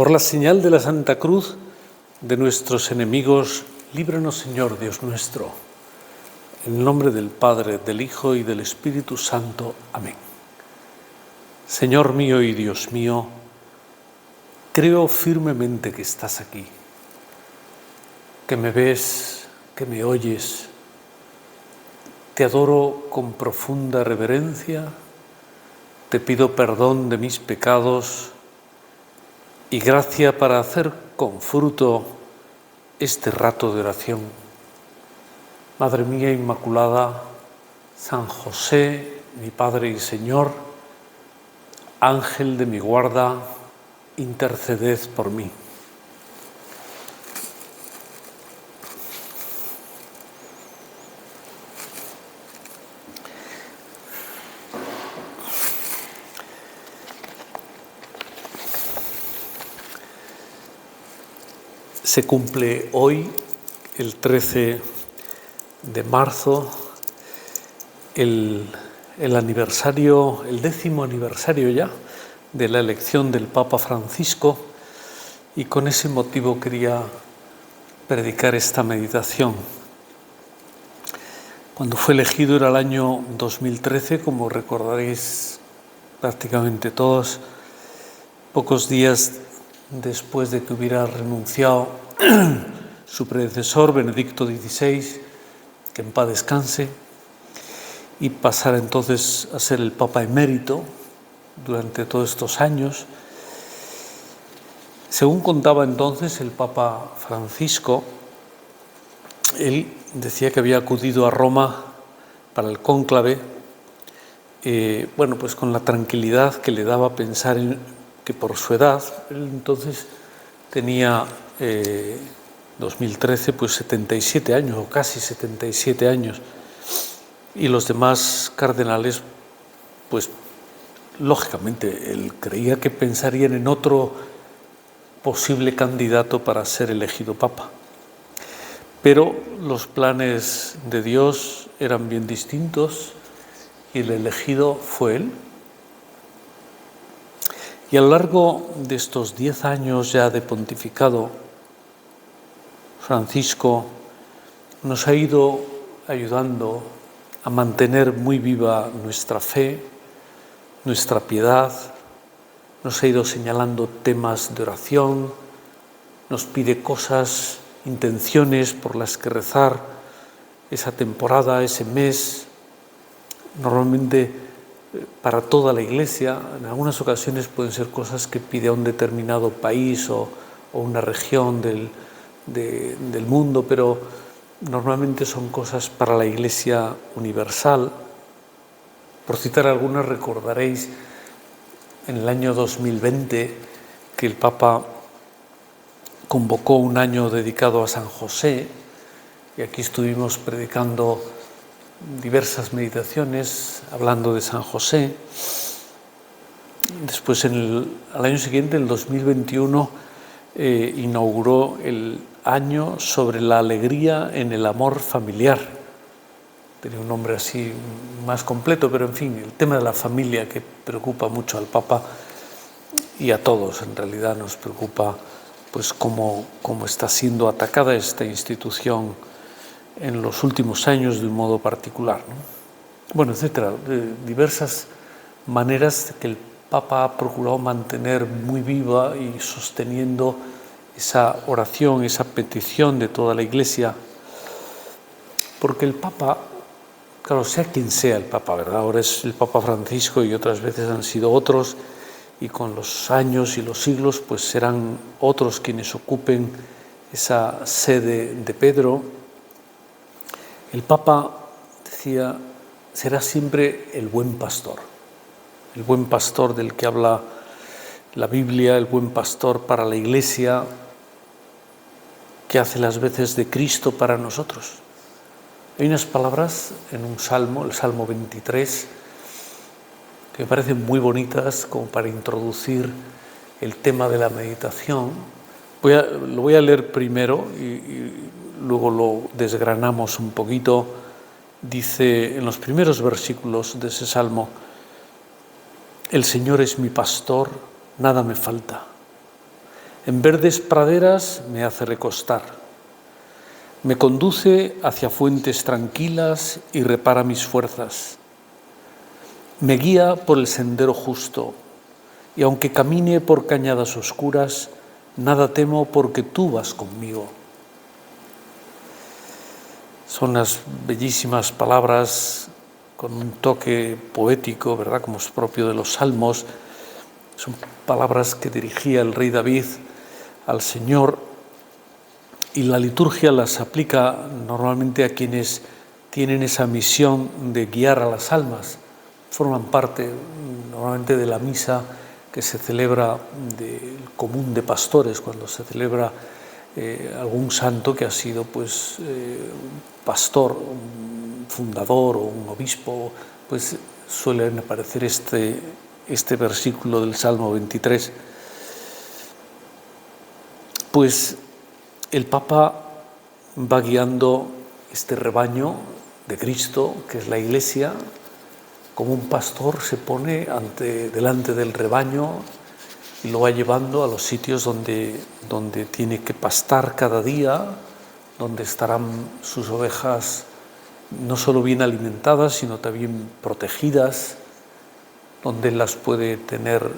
Por la señal de la Santa Cruz de nuestros enemigos, líbranos, Señor Dios nuestro. En el nombre del Padre, del Hijo y del Espíritu Santo. Amén. Señor mío y Dios mío, creo firmemente que estás aquí, que me ves, que me oyes. Te adoro con profunda reverencia, te pido perdón de mis pecados y gracia para hacer con fruto este rato de oración. Madre mía Inmaculada, San José, mi Padre y Señor, Ángel de mi guarda, interceded por mí. Se cumple hoy, el 13 de marzo, el aniversario, el 10º aniversario ya de la elección del Papa Francisco, y con ese motivo quería predicar esta meditación. Cuando fue elegido era el año 2013, como recordaréis prácticamente todos, pocos días después de que hubiera renunciado su predecesor, Benedicto XVI, que en paz descanse, y pasara entonces a ser el Papa emérito durante todos estos años. Según contaba entonces el Papa Francisco, él decía que había acudido a Roma para el cónclave, pues con la tranquilidad que le daba pensar en que por su edad, él entonces tenía 2013 pues 77 años o casi 77 años, y los demás cardenales pues lógicamente él creía que pensarían en otro posible candidato para ser elegido papa, pero los planes de Dios eran bien distintos y el elegido fue él. Y a lo largo de estos 10 años ya de pontificado, Francisco nos ha ido ayudando a mantener muy viva nuestra fe, nuestra piedad, nos ha ido señalando temas de oración, nos pide cosas, intenciones por las que rezar esa temporada, ese mes, normalmente para toda la Iglesia. En algunas ocasiones pueden ser cosas que pide a un determinado país o una región del mundo, pero normalmente son cosas para la Iglesia universal. Por citar algunas, recordaréis en el año 2020 que el Papa convocó un año dedicado a San José, y aquí estuvimos predicando diversas meditaciones hablando de San José. Después, al año siguiente, el 2021, inauguró el año sobre la alegría en el amor familiar. Tenía un nombre así más completo, pero en fin, el tema de la familia, que preocupa mucho al Papa y a todos, en realidad nos preocupa pues cómo está siendo atacada esta institución en los últimos años de un modo particular, ¿no? Bueno, etcétera, de diversas maneras que el Papa ha procurado mantener muy viva y sosteniendo esa oración, esa petición de toda la Iglesia, porque el Papa, claro, sea quien sea el Papa, ¿verdad? Ahora es el Papa Francisco y otras veces han sido otros, y con los años y los siglos pues serán otros quienes ocupen esa sede de Pedro. El Papa decía, será siempre el buen pastor del que habla la Biblia, el buen pastor para la Iglesia, que hace las veces de Cristo para nosotros. Hay unas palabras en un salmo, el Salmo 23, que me parecen muy bonitas como para introducir el tema de la meditación. Lo voy a leer primero y luego lo desgranamos un poquito. Dice en los primeros versículos de ese salmo: el Señor es mi pastor, nada me falta. En verdes praderas me hace recostar. Me conduce hacia fuentes tranquilas y repara mis fuerzas. Me guía por el sendero justo, y aunque camine por cañadas oscuras, nada temo porque tú vas conmigo. Son unas bellísimas palabras con un toque poético, ¿verdad?, como es propio de los Salmos. Son palabras que dirigía el rey David al Señor, y la liturgia las aplica normalmente a quienes tienen esa misión de guiar a las almas. Forman parte normalmente de la misa que se celebra del común de pastores, cuando se celebra algún santo que ha sido un pastor, un fundador o un obispo, pues suelen aparecer este versículo del Salmo 23. Pues el Papa va guiando este rebaño de Cristo, que es la Iglesia, como un pastor se pone delante del rebaño y lo va llevando a los sitios donde tiene que pastar cada día, donde estarán sus ovejas no solo bien alimentadas, sino también protegidas, donde las puede tener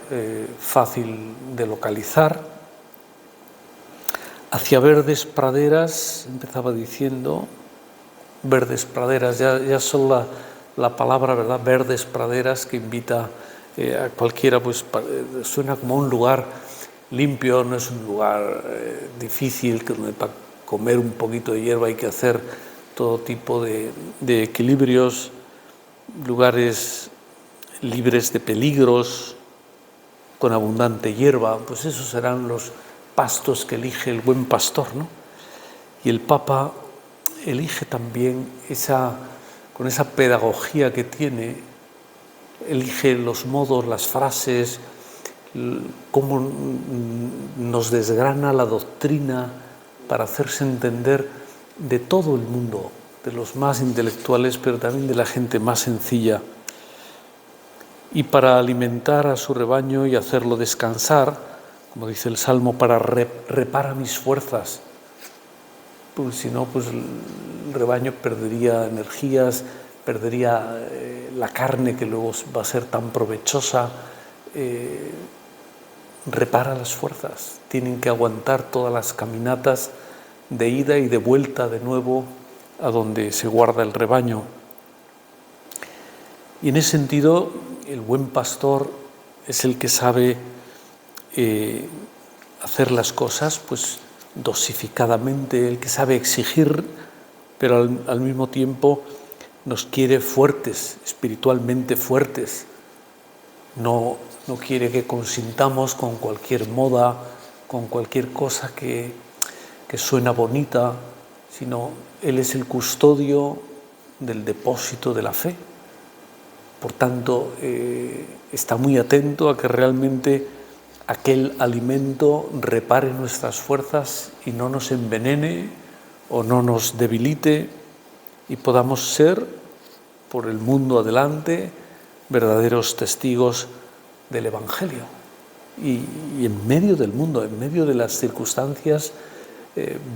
fácil de localizar. Hacia verdes praderas, empezaba diciendo, verdes praderas, ya solo la palabra, ¿verdad?, verdes praderas, que invita a cualquiera, pues suena como un lugar limpio, no es un lugar difícil, que donde para comer un poquito de hierba hay que hacer todo tipo de equilibrios, lugares libres de peligros, con abundante hierba. Pues esos serán los pastos que elige el buen pastor, ¿no? Y el Papa elige también con esa pedagogía que tiene, elige los modos, las frases, cómo nos desgrana la doctrina para hacerse entender de todo el mundo, de los más intelectuales, pero también de la gente más sencilla. Y para alimentar a su rebaño y hacerlo descansar, como dice el Salmo, repara mis fuerzas. Pues si no, pues el rebaño perdería energías, perdería la carne, que luego va a ser tan provechosa. Repara las fuerzas, tienen que aguantar todas las caminatas de ida y de vuelta de nuevo a donde se guarda el rebaño. Y en ese sentido, el buen pastor es el que sabe hacer las cosas pues dosificadamente, el que sabe exigir, pero al mismo tiempo nos quiere fuertes, espiritualmente fuertes. No quiere que consintamos con cualquier moda, con cualquier cosa que suena bonita, sino Él es el custodio del depósito de la fe. Por tanto, está muy atento a que realmente aquel alimento repare nuestras fuerzas y no nos envenene o no nos debilite, y podamos ser, por el mundo adelante, verdaderos testigos del Evangelio. Y en medio del mundo, en medio de las circunstancias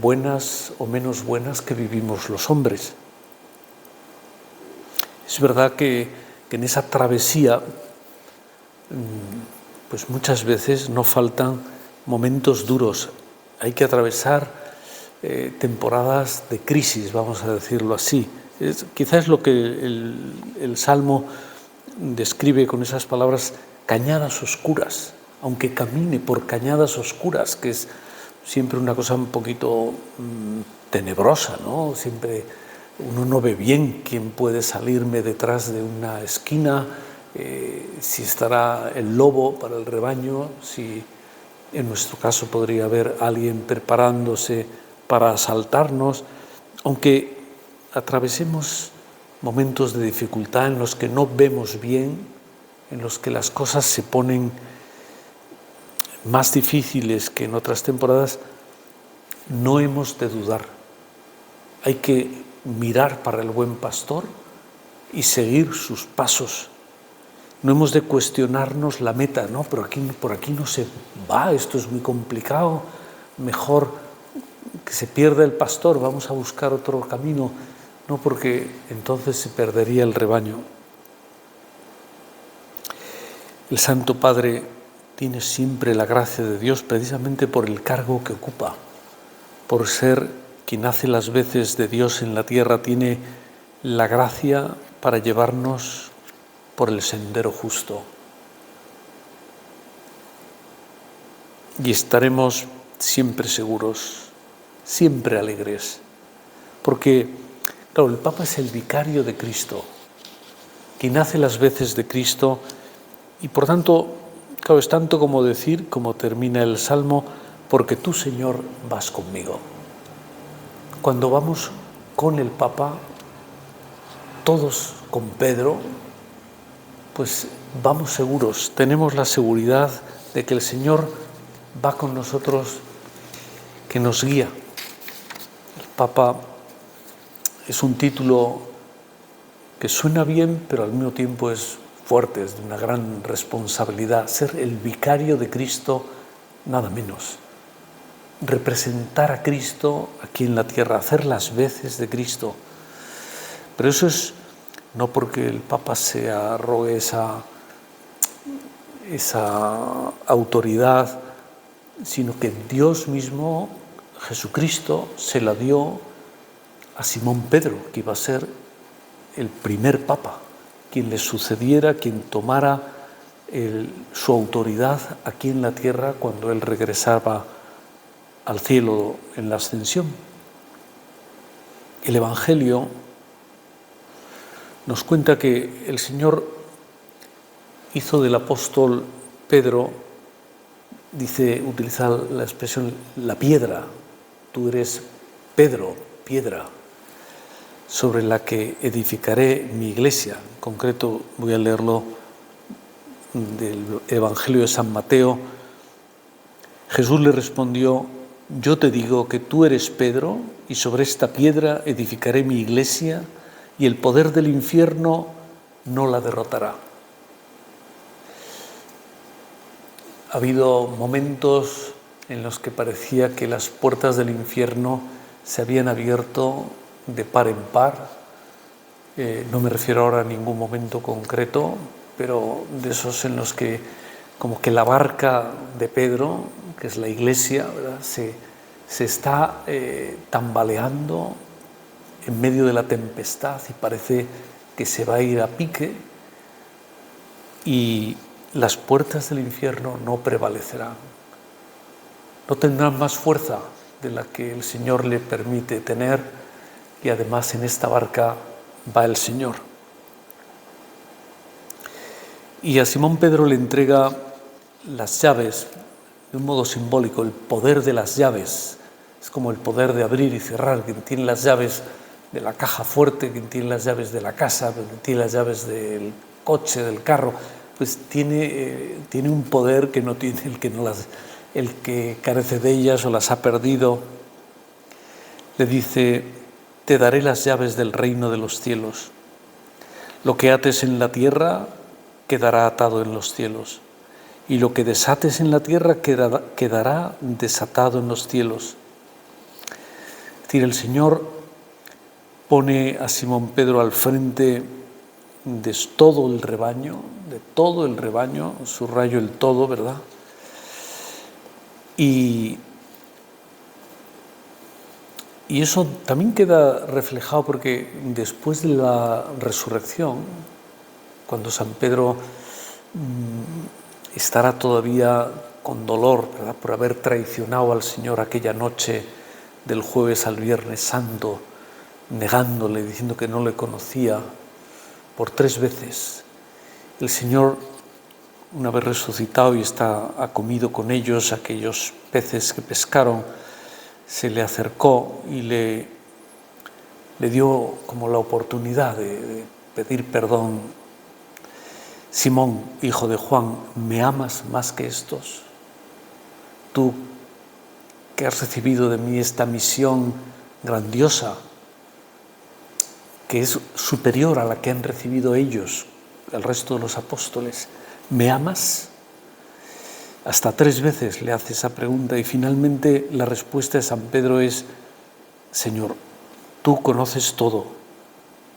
buenas o menos buenas que vivimos los hombres. Es verdad que en esa travesía pues muchas veces no faltan momentos duros. Hay que atravesar temporadas de crisis, vamos a decirlo así. Quizás es lo que el Salmo describe con esas palabras, cañadas oscuras, aunque camine por cañadas oscuras, que es siempre una cosa un poquito tenebrosa, ¿no? Siempre uno no ve bien quién puede salirme detrás de una esquina, si estará el lobo para el rebaño, si en nuestro caso podría haber alguien preparándose para asaltarnos. Aunque atravesemos momentos de dificultad en los que no vemos bien, en los que las cosas se ponen más difíciles que en otras temporadas, no hemos de dudar. Hay que mirar para el buen pastor y seguir sus pasos No hemos de cuestionarnos la meta, ¿no? Pero por aquí no se va, esto es muy complicado, mejor que se pierda el pastor, vamos a buscar otro camino, no, porque entonces se perdería el rebaño. El Santo Padre tiene siempre la gracia de Dios precisamente por el cargo que ocupa, por ser quien hace las veces de Dios en la tierra, tiene la gracia para llevarnos por el sendero justo. Y estaremos siempre seguros, siempre alegres, porque, claro, el Papa es el vicario de Cristo, quien hace las veces de Cristo, y por tanto, claro, es tanto como decir, como termina el Salmo, porque tú, Señor, vas conmigo. Cuando vamos con el Papa, todos con Pedro, pues vamos seguros, tenemos la seguridad de que el Señor va con nosotros, que nos guía. El Papa es un título que suena bien, pero al mismo tiempo es fuerte, es de una gran responsabilidad. Ser el vicario de Cristo, nada menos. Representar a Cristo aquí en la tierra, hacer las veces de Cristo. Pero eso es no porque el Papa se arrogue esa autoridad, sino que Dios mismo, Jesucristo, se la dio a Simón Pedro, que iba a ser el primer Papa, quien le sucediera, quien tomara su autoridad aquí en la tierra cuando él regresaba al cielo en la ascensión. El Evangelio nos cuenta que el Señor hizo del apóstol Pedro, utiliza la expresión la piedra. Tú eres Pedro, piedra, sobre la que edificaré mi iglesia. En concreto voy a leerlo del Evangelio de San Mateo. Jesús le respondió: yo te digo que tú eres Pedro, y sobre esta piedra edificaré mi iglesia, y el poder del infierno no la derrotará. Ha habido momentos en los que parecía que las puertas del infierno se habían abierto de par en par. No me refiero ahora a ningún momento concreto, pero de esos en los que como que la barca de Pedro, que es la iglesia, ¿verdad?, se está tambaleando en medio de la tempestad y parece que se va a ir a pique, y las puertas del infierno no prevalecerán, no tendrán más fuerza de la que el Señor le permite tener, y además en esta barca va el Señor. Y a Simón Pedro le entrega las llaves, de un modo simbólico, el poder de las llaves. Es como el poder de abrir y cerrar. Quien tiene las llaves de la caja fuerte, quien tiene las llaves de la casa, quien tiene las llaves del coche, del carro, pues tiene un poder que no tiene el que carece de ellas o las ha perdido. Le dice: te daré las llaves del reino de los cielos. Lo que ates en la tierra quedará atado en los cielos, y lo que desates en la tierra quedará desatado en los cielos. Es decir, el Señor pone a Simón Pedro al frente de todo el rebaño, subrayo el todo, ¿verdad? Y eso también queda reflejado porque después de la resurrección, cuando San Pedro estará todavía con dolor, ¿verdad?, por haber traicionado al Señor aquella noche del jueves al Viernes Santo, negándole, diciendo que no le conocía por 3 veces. El Señor, una vez resucitado y ha comido con ellos aquellos peces que pescaron, se le acercó y le dio como la oportunidad de pedir perdón. Simón, hijo de Juan, ¿me amas más que estos? Tú que has recibido de mí esta misión grandiosa, que es superior a la que han recibido ellos, el resto de los apóstoles, ¿me amas? Hasta 3 veces le hace esa pregunta y finalmente la respuesta de San Pedro es: Señor, tú conoces todo,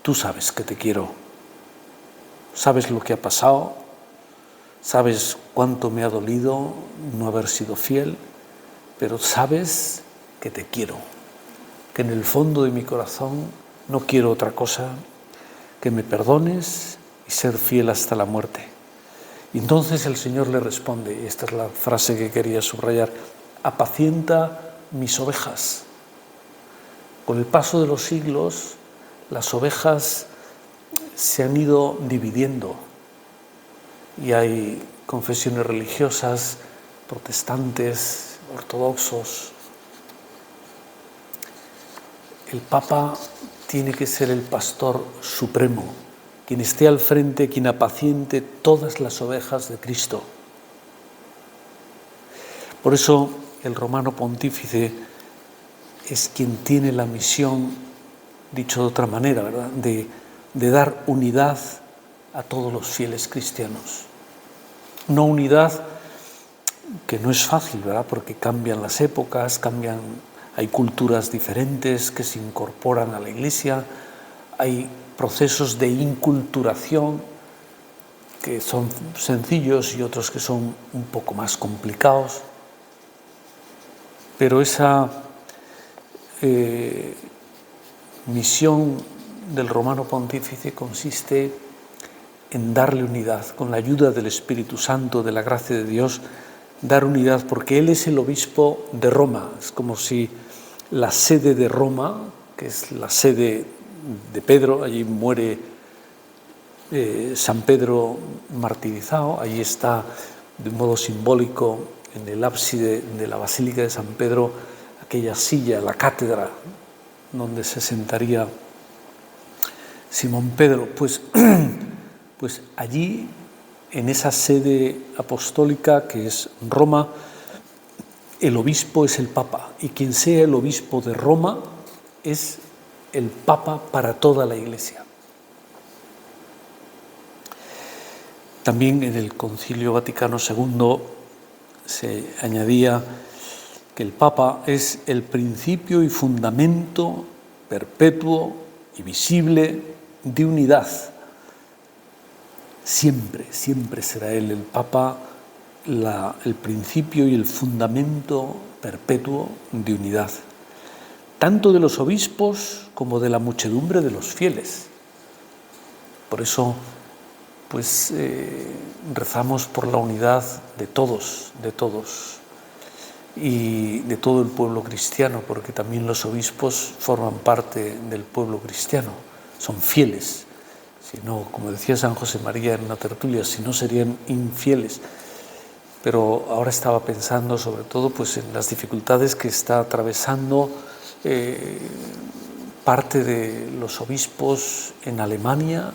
tú sabes que te quiero, sabes lo que ha pasado, sabes cuánto me ha dolido no haber sido fiel, pero sabes que te quiero, que en el fondo de mi corazón no quiero otra cosa que me perdones y ser fiel hasta la muerte. Y entonces el Señor le responde, y esta es la frase que quería subrayar: apacienta mis ovejas. Con el paso de los siglos, las ovejas se han ido dividiendo y hay confesiones religiosas, protestantes, ortodoxos. El Papa tiene que ser el pastor supremo, quien esté al frente, quien apaciente todas las ovejas de Cristo. Por eso el romano pontífice es quien tiene la misión, dicho de otra manera, ¿verdad?, de dar unidad a todos los fieles cristianos. Una unidad que no es fácil, ¿verdad?, porque cambian las épocas, hay culturas diferentes que se incorporan a la Iglesia, hay procesos de inculturación que son sencillos y otros que son un poco más complicados. Pero esa misión del romano pontífice consiste en darle unidad, con la ayuda del Espíritu Santo, de la gracia de Dios, dar unidad, porque Él es el obispo de Roma. Es como si la sede de Roma, que es la sede de Pedro, allí muere San Pedro martirizado, allí está de un modo simbólico en el ábside de la Basílica de San Pedro aquella silla, la cátedra, donde se sentaría Simón Pedro. Pues allí, en esa sede apostólica que es Roma, el obispo es el Papa, y quien sea el obispo de Roma es el Papa para toda la Iglesia. También en el Concilio Vaticano II se añadía que el Papa es el principio y fundamento perpetuo y visible de unidad. Siempre, siempre será Él, el Papa, el principio y el fundamento perpetuo de unidad, tanto de los obispos como de la muchedumbre de los fieles. Por eso, rezamos por la unidad de todos y de todo el pueblo cristiano, porque también los obispos forman parte del pueblo cristiano, son fieles. Si no, como decía San José María en una tertulia, si no serían infieles. Pero ahora estaba pensando sobre todo en las dificultades que está atravesando parte de los obispos en Alemania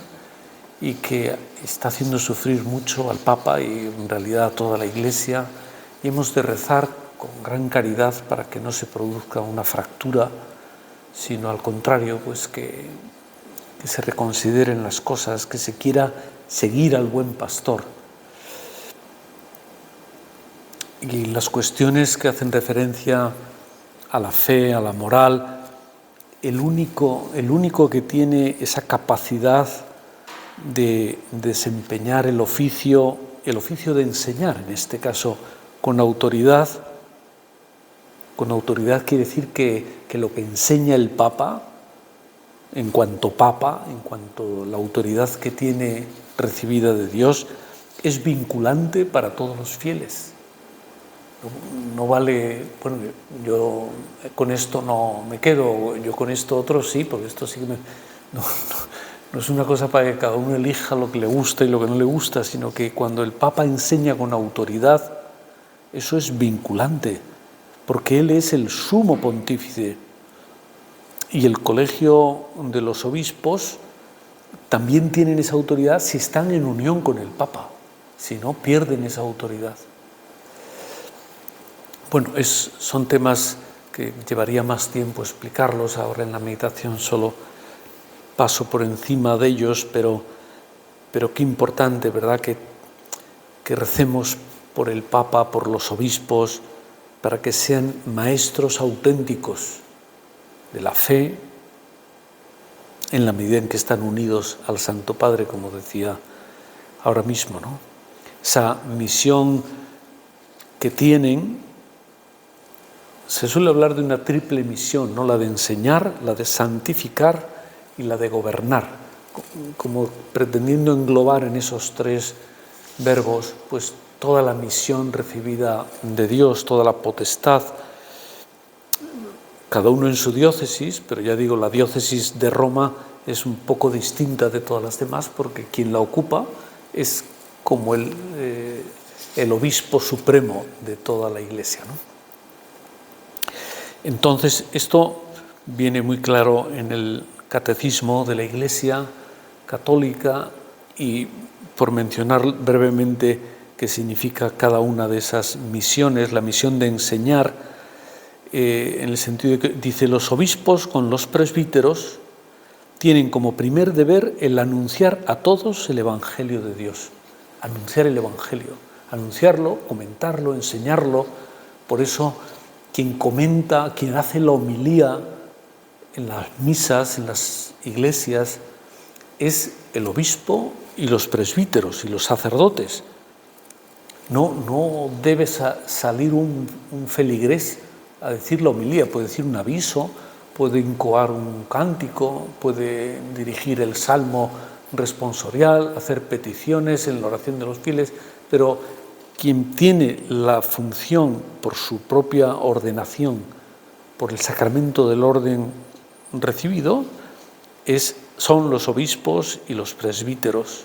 y que está haciendo sufrir mucho al Papa y en realidad a toda la Iglesia, y hemos de rezar con gran caridad para que no se produzca una fractura, sino al contrario, que se reconsideren las cosas, que se quiera seguir al buen pastor. Y las cuestiones que hacen referencia a la fe, a la moral, el único que tiene esa capacidad de desempeñar el oficio de enseñar, en este caso con autoridad quiere decir que lo que enseña el Papa, en cuanto la autoridad que tiene recibida de Dios, es vinculante para todos los fieles. No vale, yo con esto no me quedo, yo con esto otro sí, porque esto sí que no es una cosa para que cada uno elija lo que le gusta y lo que no le gusta, sino que cuando el Papa enseña con autoridad, eso es vinculante, porque él es el sumo pontífice. Y el colegio de los obispos también tienen esa autoridad si están en unión con el Papa, si no pierden esa autoridad. Bueno, son temas que llevaría más tiempo explicarlos, ahora en la meditación solo paso por encima de ellos, pero pero qué importante, ¿verdad?, que recemos por el Papa, por los obispos, para que sean maestros auténticos de la fe, en la medida en que están unidos al Santo Padre, como decía ahora mismo, ¿no? Esa misión que tienen, se suele hablar de una triple misión, ¿no?, la de enseñar, la de santificar y la de gobernar, como pretendiendo englobar en esos tres verbos pues toda la misión recibida de Dios, toda la potestad, cada uno en su diócesis, pero ya digo, la diócesis de Roma es un poco distinta de todas las demás porque quien la ocupa es como el obispo supremo de toda la Iglesia, ¿no? Entonces, esto viene muy claro en el Catecismo de la Iglesia Católica y por mencionar brevemente qué significa cada una de esas misiones, la misión de enseñar, en el sentido de que dice, los obispos con los presbíteros tienen como primer deber el anunciar a todos el Evangelio de Dios, anunciar el Evangelio, anunciarlo, comentarlo, enseñarlo. Por eso quien comenta, quien hace la homilía en las misas, en las iglesias, es el obispo y los presbíteros y los sacerdotes. No debe salir un feligrés a decir la homilía, puede decir un aviso, puede incoar un cántico, puede dirigir el salmo responsorial, hacer peticiones en la oración de los fieles, pero quien tiene la función por su propia ordenación, por el sacramento del orden recibido, son los obispos y los presbíteros.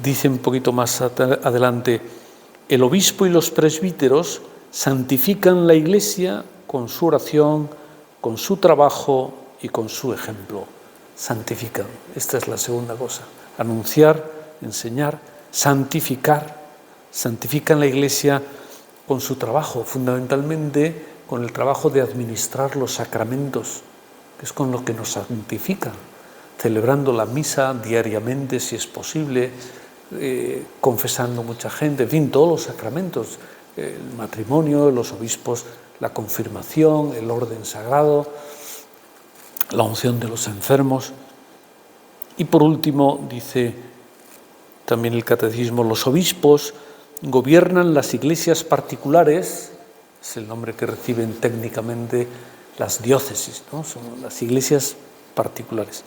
Dice un poquito más adelante, el obispo y los presbíteros santifican la Iglesia con su oración, con su trabajo y con su ejemplo. Santifican, esta es la segunda cosa, anunciar, enseñar, santificar. Santifican la Iglesia con su trabajo, fundamentalmente con el trabajo de administrar los sacramentos, que es con lo que nos santifican, celebrando la misa diariamente, si es posible, confesando mucha gente, en fin, todos los sacramentos, el matrimonio, los obispos, la confirmación, el orden sagrado, la unción de los enfermos. Y por último, dice también el Catecismo, los obispos gobiernan las iglesias particulares, es el nombre que reciben técnicamente las diócesis, ¿no? Son las iglesias particulares.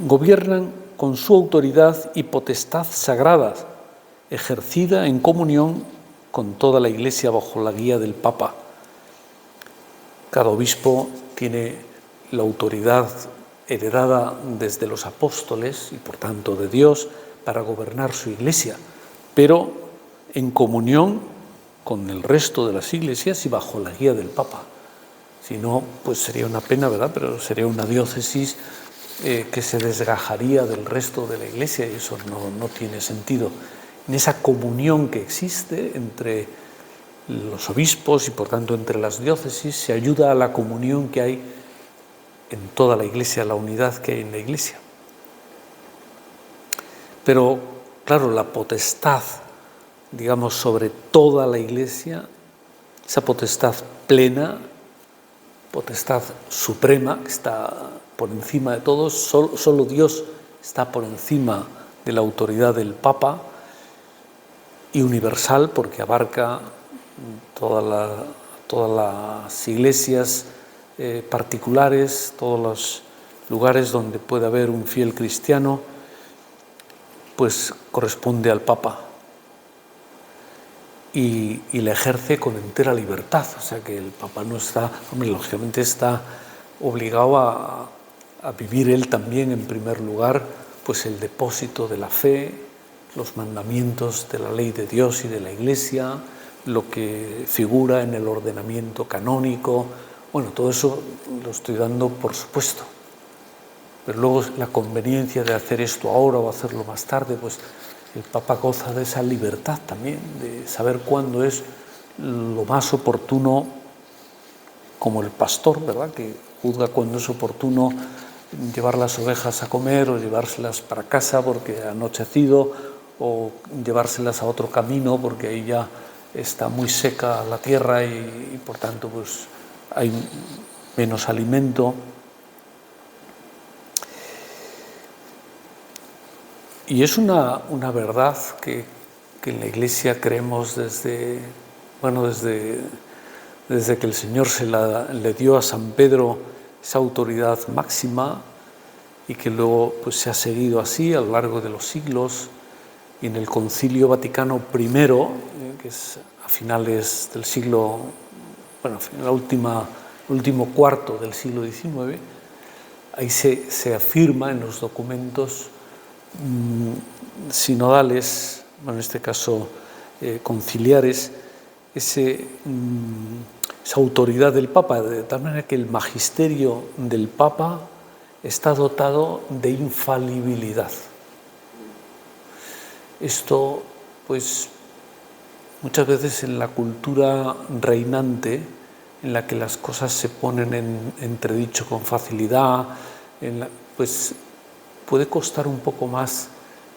Gobiernan con su autoridad y potestad sagradas, ejercida en comunión con toda la Iglesia bajo la guía del Papa. Cada obispo tiene la autoridad heredada desde los apóstoles y por tanto de Dios para gobernar su Iglesia, pero en comunión con el resto de las iglesias y bajo la guía del Papa. Si no, pues sería una pena, ¿verdad? Pero sería una diócesis que se desgajaría del resto de la Iglesia y eso no tiene sentido. En esa comunión que existe entre los obispos y por tanto entre las diócesis se ayuda a la comunión que hay en toda la Iglesia, la unidad que hay en la Iglesia. Pero, claro, la potestad, digamos, sobre toda la Iglesia, esa potestad plena, potestad suprema, que está por encima de todos, solo Dios está por encima de la autoridad del Papa, y universal porque abarca todas las iglesias particulares, todos los lugares donde puede haber un fiel cristiano, pues corresponde al Papa y la ejerce con entera libertad. O sea que el Papa no está, lógicamente está obligado a vivir él también en primer lugar pues el depósito de la fe, los mandamientos de la ley de Dios y de la Iglesia, lo que figura en el ordenamiento canónico. Bueno, todo eso lo estoy dando por supuesto. Pero luego la conveniencia de hacer esto ahora o hacerlo más tarde, pues el Papa goza de esa libertad también, de saber cuándo es lo más oportuno, como el pastor, ¿verdad?, que juzga cuándo es oportuno llevar las ovejas a comer o llevárselas para casa porque ha anochecido, o llevárselas a otro camino porque ahí ya está muy seca la tierra y por tanto pues hay menos alimento. Y es una verdad que en la Iglesia creemos desde que el Señor le dio a San Pedro esa autoridad máxima, y que luego pues se ha seguido así a lo largo de los siglos. Y en el Concilio Vaticano I, que es a finales del siglo, bueno, en el último cuarto del siglo XIX, ahí se afirma en los documentos sinodales, en este caso conciliares, esa autoridad del Papa, de tal manera que el magisterio del Papa está dotado de infalibilidad. Esto, pues, muchas veces en la cultura reinante, en la que las cosas se ponen en entredicho con facilidad, pues puede costar un poco más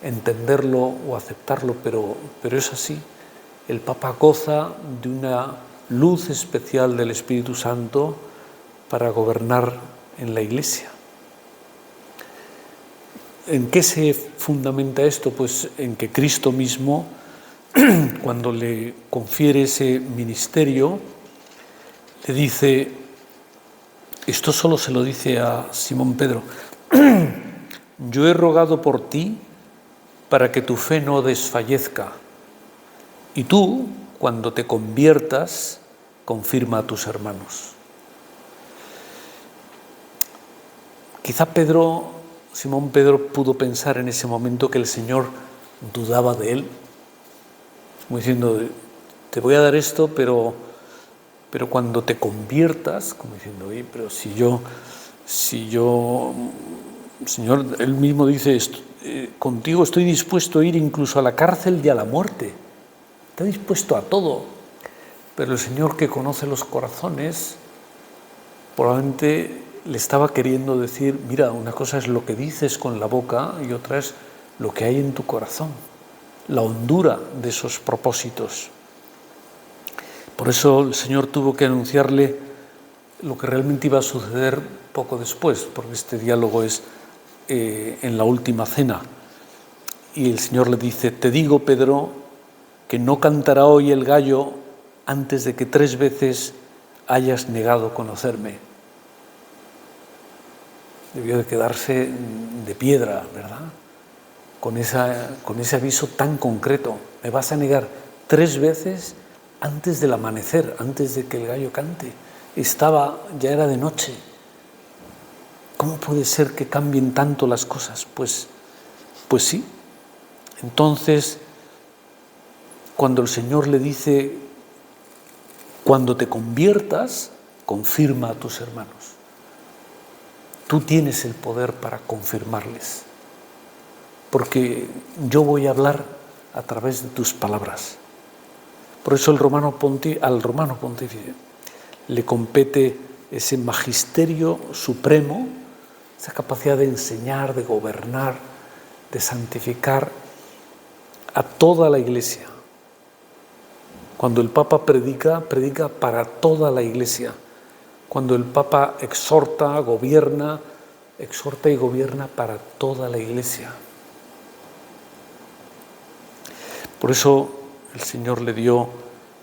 entenderlo o aceptarlo, pero es así. El Papa goza de una luz especial del Espíritu Santo para gobernar en la Iglesia. ¿En qué se fundamenta esto? Pues en que Cristo mismo, cuando le confiere ese ministerio, le dice, esto solo se lo dice a Simón Pedro, yo he rogado por ti para que tu fe no desfallezca, y tú, cuando te conviertas, confirma a tus hermanos. Quizá Simón Pedro pudo pensar en ese momento que el Señor dudaba de él, como diciendo, te voy a dar esto, pero cuando te conviertas, como diciendo, oye, pero si yo, Señor, él mismo dice, contigo estoy dispuesto a ir incluso a la cárcel y a la muerte, está dispuesto a todo, pero el Señor, que conoce los corazones, probablemente le estaba queriendo decir, mira, una cosa es lo que dices con la boca y otra es lo que hay en tu corazón, la hondura de esos propósitos. Por eso el Señor tuvo que anunciarle lo que realmente iba a suceder poco después, porque este diálogo es en la última cena. Y el Señor le dice, te digo, Pedro, que no cantará hoy el gallo antes de que 3 veces hayas negado conocerme. Debió de quedarse de piedra, ¿verdad? Con ese aviso tan concreto. Me vas a negar 3 veces antes del amanecer, antes de que el gallo cante. Ya era de noche. ¿Cómo puede ser que cambien tanto las cosas? Pues sí. Entonces, cuando el Señor le dice, cuando te conviertas, confirma a tus hermanos. Tú tienes el poder para confirmarles, porque yo voy a hablar a través de tus palabras. Por eso al romano pontífice le compete ese magisterio supremo, esa capacidad de enseñar, de gobernar, de santificar a toda la Iglesia. Cuando el Papa predica para toda la Iglesia. Cuando el Papa exhorta y gobierna para toda la Iglesia. Por eso el Señor le dio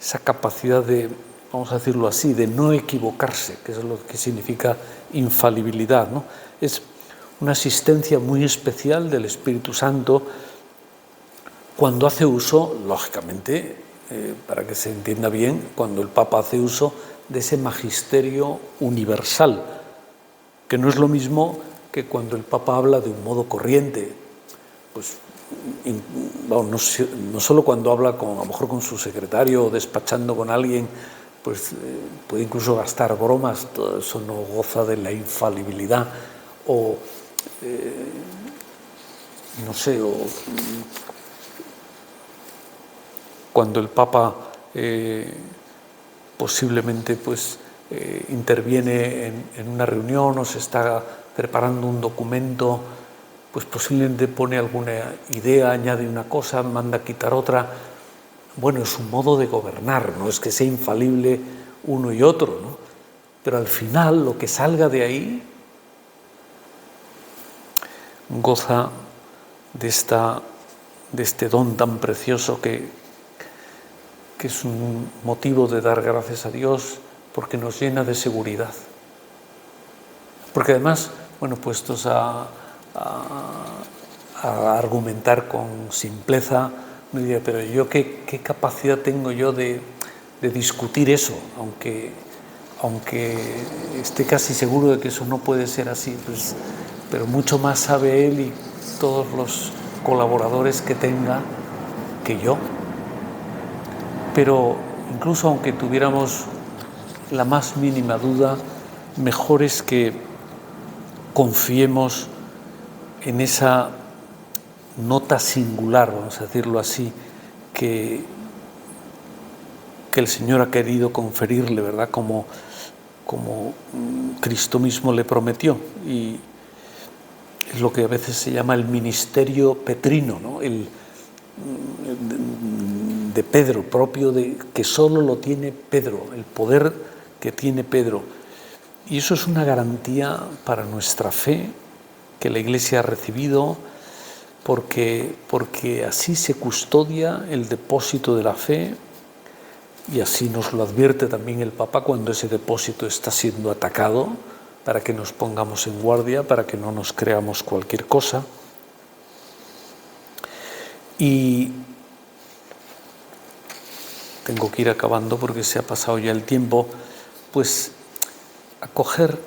esa capacidad de, vamos a decirlo así, de no equivocarse, que es lo que significa infalibilidad, ¿no? Es una asistencia muy especial del Espíritu Santo cuando hace uso, lógicamente, para que se entienda bien, cuando el Papa hace uso de ese magisterio universal, que no es lo mismo que cuando el Papa habla de un modo corriente, pues no solo cuando habla a lo mejor con su secretario o despachando con alguien, pues puede incluso gastar bromas, todo eso no goza de la infalibilidad, o cuando el Papa posiblemente pues interviene en una reunión o se está preparando un documento, pues posiblemente pone alguna idea, añade una cosa, manda quitar otra. Bueno, es un modo de gobernar, no es que sea infalible uno y otro, ¿no? Pero al final lo que salga de ahí goza de este don tan precioso que es un motivo de dar gracias a Dios, porque nos llena de seguridad. Porque además, bueno, puestos a argumentar con simpleza, me diría, pero yo qué capacidad tengo yo de discutir eso, aunque esté casi seguro de que eso no puede ser así, pues, pero mucho más sabe él y todos los colaboradores que tenga que yo. Pero incluso aunque tuviéramos la más mínima duda, mejor es que confiemos en esa nota singular, vamos a decirlo así, que el Señor ha querido conferirle, ¿verdad? Como Cristo mismo le prometió. Y es lo que a veces se llama el ministerio petrino, ¿no? El de Pedro, propio de que solo lo tiene Pedro, el poder que tiene Pedro. Y eso es una garantía para nuestra fe que la Iglesia ha recibido, porque así se custodia el depósito de la fe, y así nos lo advierte también el Papa cuando ese depósito está siendo atacado, para que nos pongamos en guardia, para que no nos creamos cualquier cosa. Y tengo que ir acabando porque se ha pasado ya el tiempo, pues acoger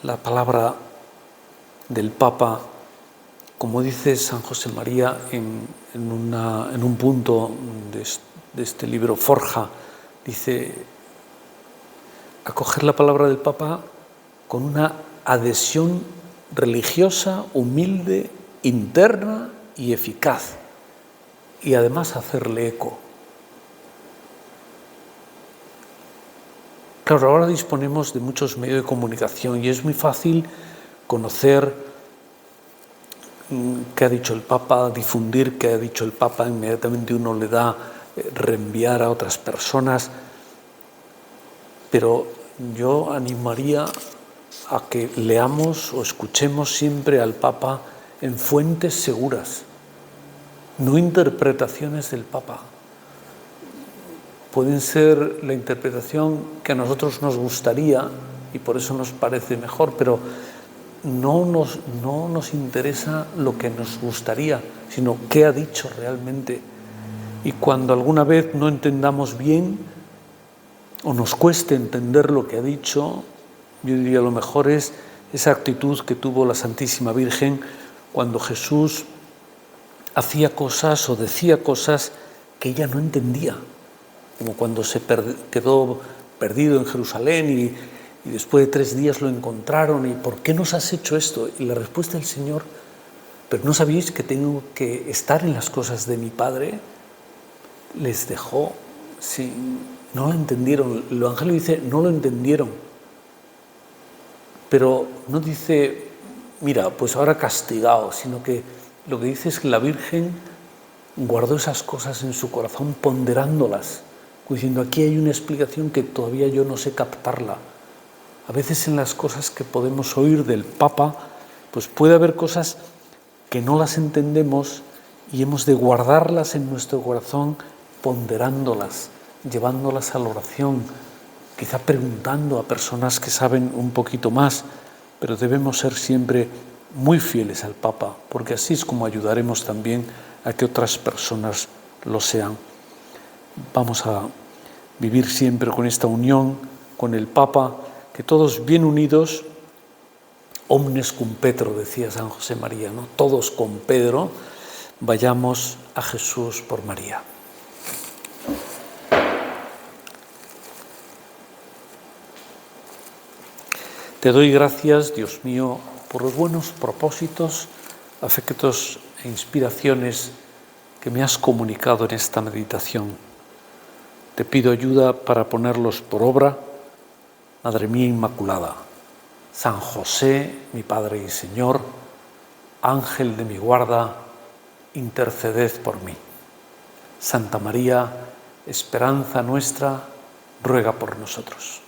la palabra del Papa, como dice San José María en un punto de este libro Forja, dice, acoger la palabra del Papa con una adhesión religiosa, humilde, interna y eficaz, y además hacerle eco. Claro, ahora disponemos de muchos medios de comunicación y es muy fácil conocer qué ha dicho el Papa, difundir qué ha dicho el Papa, inmediatamente uno le da reenviar a otras personas, pero yo animaría a que leamos o escuchemos siempre al Papa en fuentes seguras, no interpretaciones del Papa. Pueden ser la interpretación que a nosotros nos gustaría y por eso nos parece mejor, pero no nos interesa lo que nos gustaría, sino qué ha dicho realmente. Y cuando alguna vez no entendamos bien o nos cueste entender lo que ha dicho, yo diría lo mejor es esa actitud que tuvo la Santísima Virgen cuando Jesús hacía cosas o decía cosas que ella no entendía, como cuando se quedó perdido en Jerusalén y después de 3 días lo encontraron y ¿por qué nos has hecho esto? Y la respuesta del Señor, pero ¿no sabéis que tengo que estar en las cosas de mi Padre? Les dejó, sí, no lo entendieron. El Evangelio dice, no lo entendieron, pero no dice, mira, pues ahora castigado, sino que lo que dice es que la Virgen guardó esas cosas en su corazón, ponderándolas, diciendo, aquí hay una explicación que todavía yo no sé captarla. A veces en las cosas que podemos oír del Papa, pues puede haber cosas que no las entendemos y hemos de guardarlas en nuestro corazón, ponderándolas, llevándolas a la oración, quizá preguntando a personas que saben un poquito más, pero debemos ser siempre muy fieles al Papa, porque así es como ayudaremos también a que otras personas lo sean. Vamos a vivir siempre con esta unión con el Papa, que todos bien unidos, omnes cum Petro, decía San José María, ¿no? Todos con Pedro, vayamos a Jesús por María. Te doy gracias, Dios mío, por los buenos propósitos, afectos e inspiraciones que me has comunicado en esta meditación. Te pido ayuda para ponerlos por obra, Madre mía Inmaculada. San José, mi Padre y Señor, Ángel de mi guarda, interceded por mí. Santa María, esperanza nuestra, ruega por nosotros.